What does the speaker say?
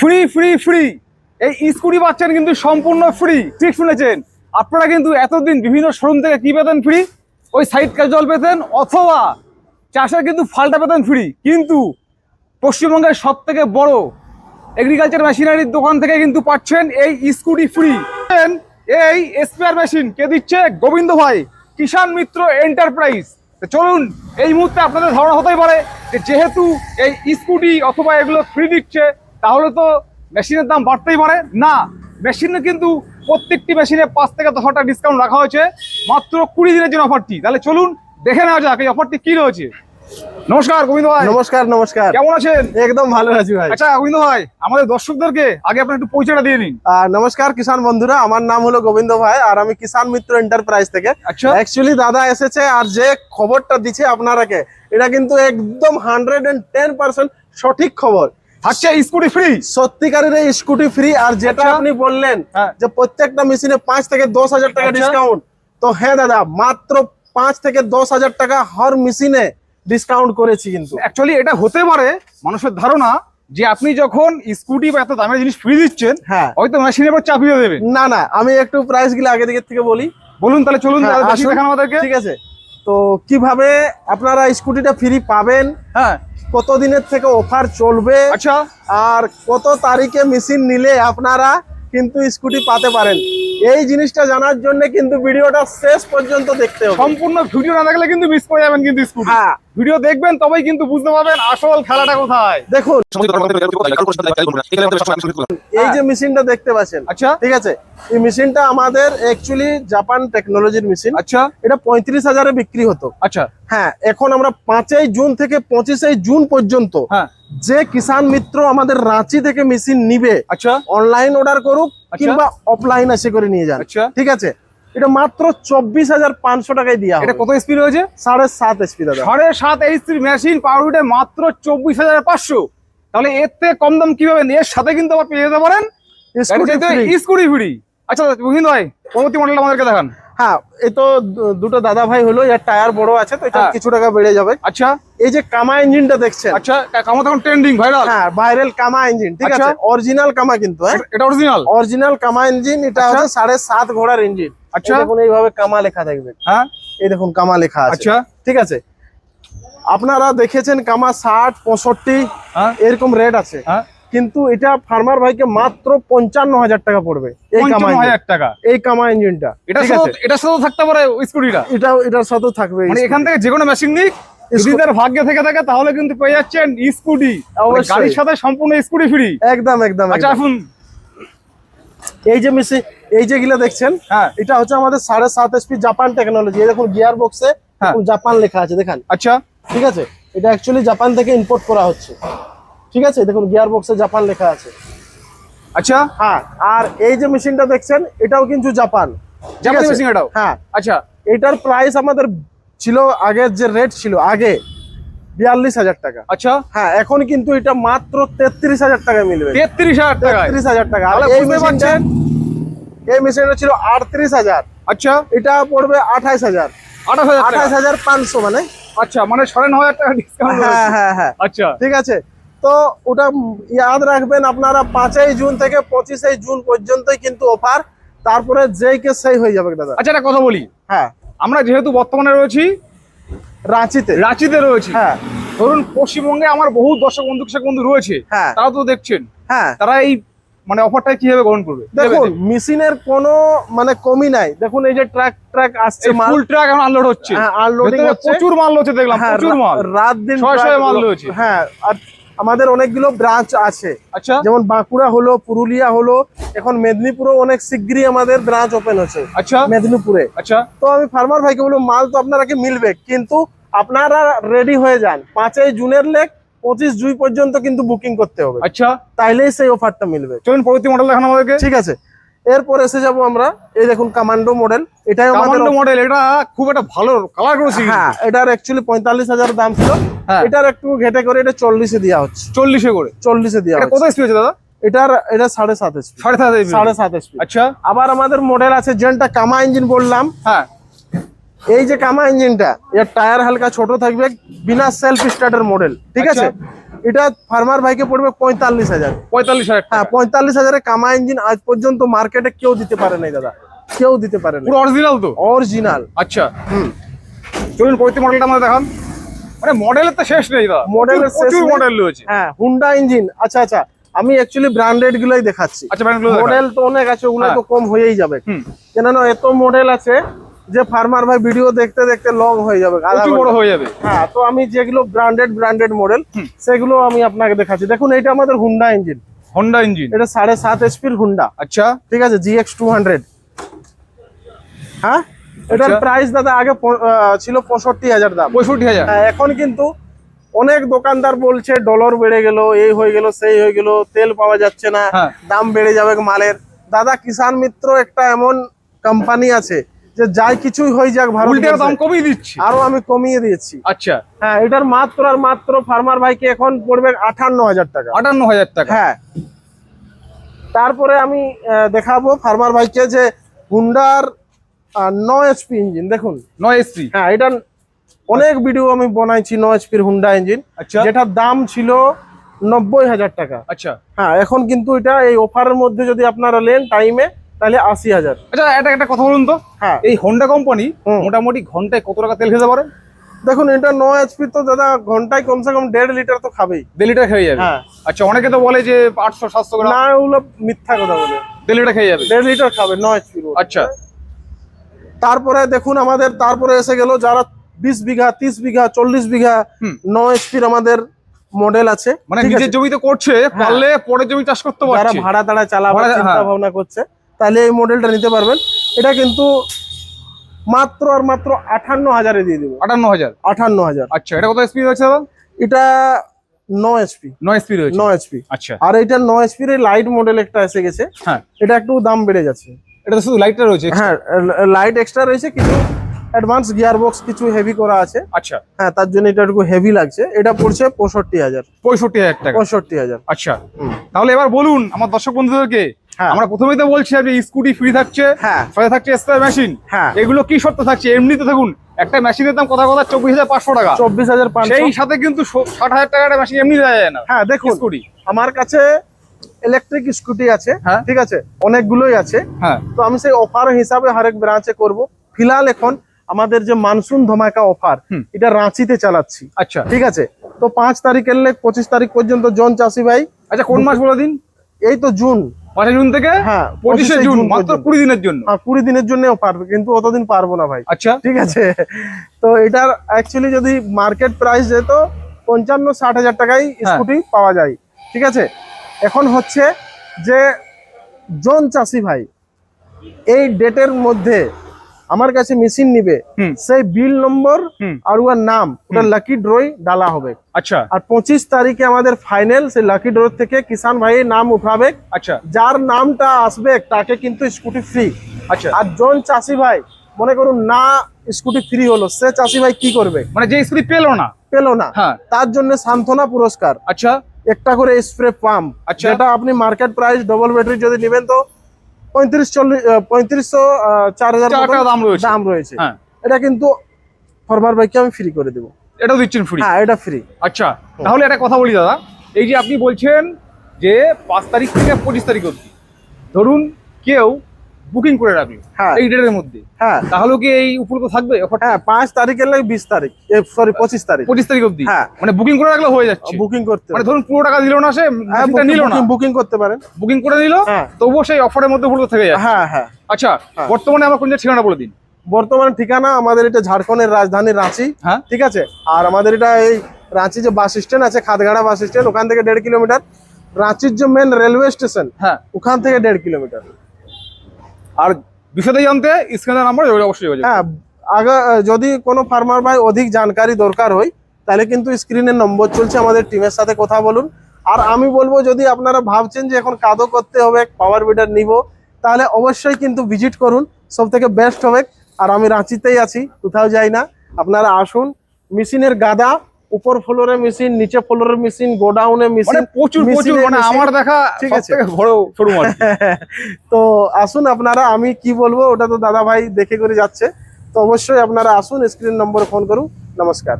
Free free free এই scooty পাচ্ছেন কিন্তু সম্পূর্ণ ফ্রি। ঠিক শুনেছেন, আপনারা কিন্তু এতদিন বিভিন্ন শোরুম থেকে কি পেতেন ফ্রি, ওই সাইড ক্যাজুয়াল পেতেন অথবা চাষের কিন্তু ফালটা পেতেন ফ্রি। কিন্তু পশ্চিমবঙ্গের সব থেকে বড় এগ্রিকালচার মেশিনারির দোকান থেকে কিন্তু পাচ্ছেন এই স্কুটি ফ্রি। এই স্পেয়ার মেশিন কে দিচ্ছে? গোবিন্দ ভাই, কিষাণ মিত্র এন্টারপ্রাইজ। চলুন, এই মুহূর্তে আপনাদের ধারণা হতেই পারে যে যেহেতু এই স্কুটি অথবা এগুলো ফ্রি দিচ্ছে তাহলে তো মেশিনের দাম বাড়তেই পারে। না, মেশিনে কিন্তু প্রত্যেকটি মেশিনে 5 থেকে 10 টাকা ডিসকাউন্ট রাখা হয়েছে মাত্র 20 দিনের জন্য অফারটি। তাহলে চলুন দেখে নেওয়া যাক এই অফারটি কি রয়েছে। নমস্কার গোবিন্দ ভাই। নমস্কার নমস্কার, কেমন আছেন? একদম ভালো আছি ভাই। আচ্ছা গোবিন্দ ভাই, আমাদের দর্শকদেরকে আগে আপনার একটু পরিচয়টা দিয়ে নিন। নমস্কার কিষান বন্ধুরা, আমার নাম হলো গোবিন্দ ভাই আর আমি কিষাণ মিত্র এন্টারপ্রাইজ থেকে। আচ্ছা, অ্যাকচুয়ালি দাদা এসেছে আর যে খবরটা দিচ্ছে আপনারাকে, এটা কিন্তু একদম 110% সঠিক খবর। আচ্ছা, স্কুটি ফ্রি, সত্যিকারের এই স্কুটি ফ্রি। আর যেটা আপনি বললেন যে প্রত্যেকটা মেশিনে 5 থেকে 10 হাজার টাকা ডিসকাউন্ট, তো হ্যাঁ দাদা, মাত্র 5 থেকে 10 হাজার টাকা হর মেশিনে ডিসকাউন্ট করেছি। কিন্তু অ্যাকচুয়ালি এটা হতে পারে মানুষের ধারণা যে আপনি যখন স্কুটি বা এত দামের জিনিস ফ্রি দিচ্ছেন, হ্যাঁ, হয়তো মেশিনের উপর চাপিয়ে দেবেন। না না, আমি একটু প্রাইস গুলো আগে দিকে থেকে বলি। বলুন তাহলে, চলুন আসুন। দেখান আমাদেরকে। ঠিক আছে, তো কিভাবে আপনারা স্কুটিটা ফ্রি পাবেন, হ্যাঁ, কত দিনের থেকে অফার চলবে, আচ্ছা, আর কত তারিখে মেশিন নিলে আপনারা কিন্তু স্কুটি পাতে পারেন, এই জিনিসটা জানার জন্য কিন্তু ভিডিওটা শেষ পর্যন্ত দেখতে হবে। সম্পূর্ণ ভিডিও না দেখলে কিন্তু মিস করে যাবেন কিন্তু স্কুটি। হ্যাঁ, ভিডিও দেখবেন তবেই কিন্তু বুঝতে পারবেন আসল খেলাটা কোথায়। দেখুন এই যে মেশিনটা দেখতে পাচ্ছেন, আচ্ছা, ঠিক আছে, এই মেশিনটা আমাদের অ্যাকচুয়ালি জাপান টেকনোলজির মেশিন। আচ্ছা, এটা 35,000-এ বিক্রি হতো। আচ্ছা, হ্যাঁ, এখন আমরা 5 জুন থেকে 25 জুন পর্যন্ত হ্যাঁ, যে কিষাণ মিত্র আমাদের রাঁচি থেকে মেশিন নিবে, আচ্ছা, অনলাইন অর্ডার করুক আচ্ছা, কিংবা অফলাইন এসে করে নিয়ে যান, আচ্ছা, ঠিক আছে, এটা মাত্র 24,500 টাকায় দেওয়া হবে। এটা কত স্পিড রয়েছে? 7.5 এসপি দাদা। 7.5 এইচপি মেশিন পাওয়ার উঠে মাত্র 24,500। তাহলে এর থেকে কম দাম কিভাবে? এর সাথে কিন্তু আবার পেয়ে যেতে পারেন স্কুটি ফ্রি। আচ্ছা গোবিন্দ ভাই, পরবর্তী মডেলটা আমাদেরকে দেখান। হ্যাঁ, এই তো দুটো দাদা ভাই হলো, এর টায়ার বড় আছে তো এটা কিছু টাকা বেড়ে যাবে। আচ্ছা, এই যে কামা ইঞ্জিনটা দেখছেন, আচ্ছা, কামা তখন ট্রেন্ডিং ভাইরাল। হ্যাঁ, ভাইরাল কামা ইঞ্জিন, ঠিক আছে, অরিজিনাল কামা কিন্তু, হ্যাঁ, এটা অরিজিনাল অরিজিনাল কামা ইঞ্জিন। এটা হচ্ছে 7.5 ঘোড়ার ইঞ্জিন। আচ্ছা, দেখুন এইভাবে কামা লেখা থাকবে। হ্যাঁ, এই দেখুন কামা লেখা আছে। আচ্ছা, ঠিক আছে, আপনারা দেখেছেন কামা 60, 65 এরকম রেট আছে, কিন্তু এটা ফার্মার ভাইকে মাত্র 55,000 টাকা পড়বে। এই কামা 55,000 টাকা এই কামা ইঞ্জিনটা। এটা সাথে থাকতে পারে স্কুটিটা, এটার সাথে থাকবে। মানে এখান থেকে যে কোনো মেশিন নিক, যদি তার ভাগ্যে থেকে থাকে তাহলে কিন্তু পেয়ে যাচ্ছেন স্কুটি, গাড়ির সাথে সম্পূর্ণ স্কুটি ফ্রি। একদম একদম। আচ্ছা, এখন এই যে মেশিন, এই যেগুলো দেখছেন, হ্যাঁ, এটা হচ্ছে আমাদের 7.5 এসপি জাপান টেকনোলজি। এই দেখুন গিয়ার বক্সে জাপান লেখা আছে, দেখেন। আচ্ছা, ঠিক আছে, এটা অ্যাকচুয়ালি জাপান থেকে ইম্পোর্ট করা হচ্ছে। ঠিক আছে, দেখুন গিয়ার বক্সে জাপান লেখা আছে। আচ্ছা, হ্যাঁ, আর এই যে মেশিনটা দেখছেন এটাও কিন্তু জাপান মেশিন এটাও। হ্যাঁ, আচ্ছা, এটার প্রাইস আমাদের ছিল, আগের যে রেট ছিল আগে 42,000 টাকা। আচ্ছা, হ্যাঁ, এখন কিন্তু এটা মাত্র 33,000 টাকায় মিলবে। 33,000 টাকা। 33,000 টাকা। আর এই মেশিনটা ছিল 38,000। আচ্ছা, এটা পড়বে 28,000। 28,500 মানে। আচ্ছা, মানে 9,500 টাকা ডিসকাউন্ট। হ্যাঁ হ্যাঁ হ্যাঁ, আচ্ছা, ঠিক আছে, তো ওটা ইয়াদ রাখবেন আপনারা। 5 জুন থেকে 25 জুন পর্যন্তই কিন্তু অফার, তারপরে যেই কে সেই হয়ে যাবে দাদা। আচ্ছা, একটা কথা বলি, হ্যাঁ, আমরা যেহেতু বর্তমানে রয়েছি রাঁচিতে রয়েছি, হ্যাঁ, ধরুন পশ্চিমবঙ্গে আমার বহু দর্শক বন্ধু রয়েছে, হ্যাঁ, তারা তো দেখছেন, হ্যাঁ, তারা এই মানে অফারটা কিভাবে গ্রহণ করবে? দেখুন মেশিনের কোনো মানে কমি নাই। দেখুন এই যে ট্রাক আসছে, ফুল ট্রাক এখন আনলোড হচ্ছে, আনলোডিং হচ্ছে, প্রচুর মাল হচ্ছে, দেখলাম প্রচুর মাল, রাত দিন মাল রয়েছে। হ্যাঁ, আর আমাদের অনেকগুলো ব্রাঞ্চ আছে। আচ্ছা, যেমন বাঁকুড়া হলো, পুরুলিয়া হলো, এখন মেদিনীপুরও অনেক শীঘ্রই আমাদের ব্রাঞ্চ ওপেন হচ্ছে। আচ্ছা, মেদিনীপুরে। আচ্ছা, তো আমি ফার্মার ভাইকে বলবো মাল তো আপনারা কি মিলবে, কিন্তু আপনারা রেডি হয়ে যান। 5 জুনের লেখ 25 জুন পর্যন্ত কিন্তু বুকিং করতে হবে। আচ্ছা, তাইলেই সেই অফারটা মিলবে। চলুন পরবর্তী মডেল দেখানো আমাদেরকে। ঠিক আছে, এরপর এসে যাব আমরা। এই দেখুন কমান্ডো মডেল, এটাই আমাদের মডেল। এটা খুব একটা ভালো কালার করেছে। হ্যাঁ, এটার অ্যাকচুয়ালি 45,000 দাম ছিল, এটার একটু ঘেটে করে এটা 40-এ দেওয়া হচ্ছে। 40-এ করে 40-এ দেওয়া হচ্ছে। কত স্পিড আছে দাদা? এটা 7.5 এসপি। 7.5 এসপি। আচ্ছা, আবার আমাদের মডেল আছে যেটা কামা ইঞ্জিন বললাম। হ্যাঁ, এই যে কামা ইঞ্জিনটা, এর টায়ার হালকা ছোট থাকবে, বিনা সেলফ স্টার্টার মডেল। ঠিক আছে, এটা ফার্মার ভাইকে পড়বে 45,000। 45,000 হ্যাঁ, 45,000 কামা ইঞ্জিন আজ পর্যন্ত মার্কেটে কেউ দিতে পারে নাই দাদা, কেউ দিতে পারে না। পুরো অরিজিনাল তো? অরিজিনাল। আচ্ছা, চলুন পরবর্তী মডেলটা আমাদের দেখান। মানে মডেলের তো শেষ নেই দাদা, মডেলের প্রচুর মডেল রয়েছে। হ্যাঁ, হুন্ডা ইঞ্জিন। আচ্ছা আচ্ছা, আমি অ্যাকচুয়ালি ব্র্যান্ডেড গুলোই দেখাচ্ছি। আচ্ছা, ব্র্যান্ডগুলো দেখান। মডেল তো অনেক আছে, ওগুলো তো কম হয়েই যাবে, কেননা এত মডেল আছে যে ফার্মার ভাই ভিডিও দেখতে দেখতে লং হয়ে যাবে, প্রচুর বড় হয়ে যাবে। হ্যাঁ, তো আমি যেগুলো ব্র্যান্ডেড মডেল সেগুলো আমি আপনাকে দেখাচ্ছি। দেখুন, এটা আমাদের হুন্ডা ইঞ্জিন। হোন্ডা ইঞ্জিন, এটা 7.5 এসপির হুন্ডা। আচ্ছা, ঠিক আছে, GX 200। হ্যাঁ, এটার প্রাইস দাদা আগে ছিল 65,000 দাম। 65,000? হ্যাঁ, এখন কিন্তু অনেক দোকানদার বলছে ডলার বেড়ে গেল, এই হয়ে গেল, সেই হয়ে গেল, তেল পাওয়া যাচ্ছে না, দাম বেড়ে যাবে মালের। দাদা, কিষান মিত্র একটা এমন কোম্পানি আছে যে যাই কিছুই হয়ে যাক ভারতের দাম কমিয়ে দিচ্ছি, আরো আমি কমিয়ে দিয়েছি। আচ্ছা, হ্যাঁ, এটার মাত্র আর মাত্র ফার্মার ভাইকে এখন পড়বে 58,000 টাকা। 58,000 টাকা? হ্যাঁ। তারপরে আমি দেখাবো ফার্মার ভাইকে যে হুন্ডার 9 এসপি ইঞ্জিন। দেখুন, 9 এসপি। হ্যাঁ, এটা অনেক ভিডিও আমি বানাইছি 9 এসপির হুন্ডা ইঞ্জিন। আচ্ছা, যেটার দাম ছিল 90,000 টাকা। আচ্ছা, হ্যাঁ, এখন কিন্তু এটা এই অফারের মধ্যে যদি আপনারা নেন টাইমে, তাহলে 80,000। আচ্ছা, একটা কথা বলুন তো, হ্যাঁ, এই হোন্ডা কোম্পানি মোটামুটি ঘন্টায় কত টাকা তেল খেতে পারে? দেখুন, এটা 9 এসপি তো দাদা ঘন্টায় কমসে কম 1.5 লিটার তো খাবেই। 1.5 লিটার খেয়ে যাবে? হ্যাঁ। আচ্ছা, অনেকে তো বলে যে 800-700 গ্রাম। না, ওগুলো মিথ্যা কথা বলে। 1.5 লিটার খেয়ে যাবে? 1.5 লিটার খাবে 9 এসপি। আচ্ছা, তারপরে দেখুন, আমাদের তারপরে এসে গেল যারা 20 বিঘা, 30 বিঘা, 40 বিঘা 9 এসপির আমাদের মডেল আছে। মানে নিজের জমিতে করছে, পারলে পরের জমি চাষ করতে পারছে। যারা ভাড়া তাড়া চালাবার চিন্তা ভাবনা করছে, তাহলে এই মডেলটা নিতে পারবেন। এটা কিন্তু মাত্র আর মাত্র 58,000 দিয়ে দিব। 58,000? 58,000। আচ্ছা, এটা কত এসপি রয়েছে দাদা? এটা 9 এসপি। 9 এসপি রয়েছে? 9 এসপি। আচ্ছা, আর এটা 9 এসপির লাইট মডেল একটা এসে গেছে। হ্যাঁ, এটা একটু দাম বেড়ে যাচ্ছে। এটা তো শুধু লাইটটা রয়েছে? হ্যাঁ, লাইট এক্সট্রা রয়েছে, কিছু অ্যাডভান্স গিয়ার বক্স কিছু হেভি করা আছে। আচ্ছা, হ্যাঁ, তার জন্য এটা একটু হেভি লাগছে। এটা পড়ছে 65,000। 65,000 টাকা? 65,000। আচ্ছা, তাহলে এবার বলুন আমার দর্শক বন্ধুদেরকে, আমরা প্রথমেই তো বলছি আপনি স্কুটি ফ্রি থাকছে, সাথে থাকছে স্প্রে মেশিন, এগুলো কি শর্ত থাকছে? এমনিতে থাকুন, একটা মেশিনের দাম কথা 24,500 টাকা। 24,500। সেই সাথে কিন্তু 60,000 টাকার মেশিন এমনি দেওয়া যায় না। হ্যাঁ, দেখুন, স্কুটি আমার কাছে ইলেকট্রিক স্কুটি আছে, ঠিক আছে, অনেকগুলোই আছে। হ্যাঁ, তো আমি সেই অফার হিসাবে হরেক ব্রাঞ্চে করব। ফিলহাল এখন আমাদের যে মানসুন ধমাকা অফার, এটা রাঁচিতে চালাচ্ছি। আচ্ছা, ঠিক আছে, তো 5 তারিখের 25 তারিখ পর্যন্ত জন চাষি ভাই। আচ্ছা, কোন মাস বলে দিন? এই তো জুন, 5 জুন থেকে 25 জুন, মাত্র 20 দিনের জন্য। হ্যাঁ, 20 দিনের জন্য অফার, কিন্তু অতদিন পারবো না ভাই। আচ্ছা, ঠিক আছে, তো এটার অ্যাকচুয়ালি যদি মার্কেট প্রাইস যেত 55-60,000 টাকায় স্কুটি পাওয়া যায়। ঠিক আছে, এখন হচ্ছে যে জন চাষি ভাই এই ডেটের মধ্যে আমার কাছে মেশিন নিবে, সেই বিল নম্বর আর ওর নাম, ওটা লাকি ড্রই ডালা হবে। আচ্ছা, আর 25 তারিখে আমাদের ফাইনাল, সেই লাকি ড্র থেকে কিষান ভাই নাম উঠাবে। আচ্ছা, যার নামটা আসবে তাকে কিন্তু স্কুটি ফ্রি। আচ্ছা, আর জন চাষি ভাই মনে করুন না স্কুটি ফ্রি হলো, সে চাষি ভাই কি করবে? মানে যে স্কুটি পেলো না, তার জন্য সান্ত্বনা পুরস্কার। আচ্ছা, একটা করে স্প্রে পাম্প, যেটা আপনি মার্কেট প্রাইস ডবল ব্যাটারি যদি নেবেন তো 3500-4000 দাম রয়েছে। এটা কিন্তু ফার্মার ভাইকে আমি ফ্রি করে দেবো। এটাও দিচ্ছেন ফ্রি? হ্যাঁ, এটা ফ্রি। আচ্ছা, তাহলে একটা কথা বলি দাদা, এই যে আপনি বলছেন যে 5 তারিখ থেকে 25 তারিখ অবধি, ধরুন কেউ বুকিং করে রাখলো এই ডেটের মধ্যে, তাহলে কি এই উপরে তো থাকবে অফার? হ্যাঁ, 5 তারিখের 20 তারিখ, সরি 25 তারিখ। 25 তারিখ অবধি? হ্যাঁ, মানে বুকিং করে রাখলে হয়ে যাচ্ছে? বুকিং করতে, মানে ধরুন পুরো টাকা দিল না, সে নিল না, বুকিং করতে পারেন। বুকিং করে নিল, তবুও সেই অফারের মধ্যে পুরো থেকে যাচ্ছে? হ্যাঁ, হ্যাঁ। আচ্ছা, বর্তমানে আমার কোন ঠিকানা বলে দিন। বর্তমানে ঠিকানা আমাদের এটা ঝাড়খণ্ডের রাজধানী রাঁচি। ঠিক আছে, আর আমাদের এটা এই রাঁচি যে বাস স্ট্যান্ড আছে, খাদগাড়া বাস স্ট্যান্ড, ওখান থেকে 1.5 কিলোমিটার। রাঁচির যে মেন রেলওয়ে স্টেশন, ওখান থেকে 1.5 কিলোমিটার। আর বিষয়টা জানতে স্ক্রিনের নাম্বার অবশ্যই যোগাযোগ। হ্যাঁ, আগে যদি কোনো ফার্মার ভাই অধিক জানকারি দরকার হয়, তাহলে কিন্তু স্ক্রিনের নম্বর চলছে, আমাদের টিমের সাথে কথা বলুন। আর আমি বলবো, যদি আপনারা ভাবছেন যে এখন কাদো করতে হবে, পাওয়ার বিডার নিব, তাহলে অবশ্যই কিন্তু ভিজিট করুন, সব থেকে বেস্ট হবে। আর আমি রাঁচিতেই আছি, কোথাও যাই না। আপনারা আসুন, মেশিনের গাদা, উপর ফ্লোরে মেশিন, নিচে ফ্লোরের মেশিন, গোডাউনে মেশিন, প্রচুর, মানে আমার দেখা সবথেকে বড় শোরুম আছে। তো আসুন আপনারা, আমি কি বলবো ওটা তো দাদা ভাই দেখে করে যাচ্ছে। তো অবশ্যই আপনারা আসুন, স্ক্রিন নম্বরে ফোন করুন। নমস্কার।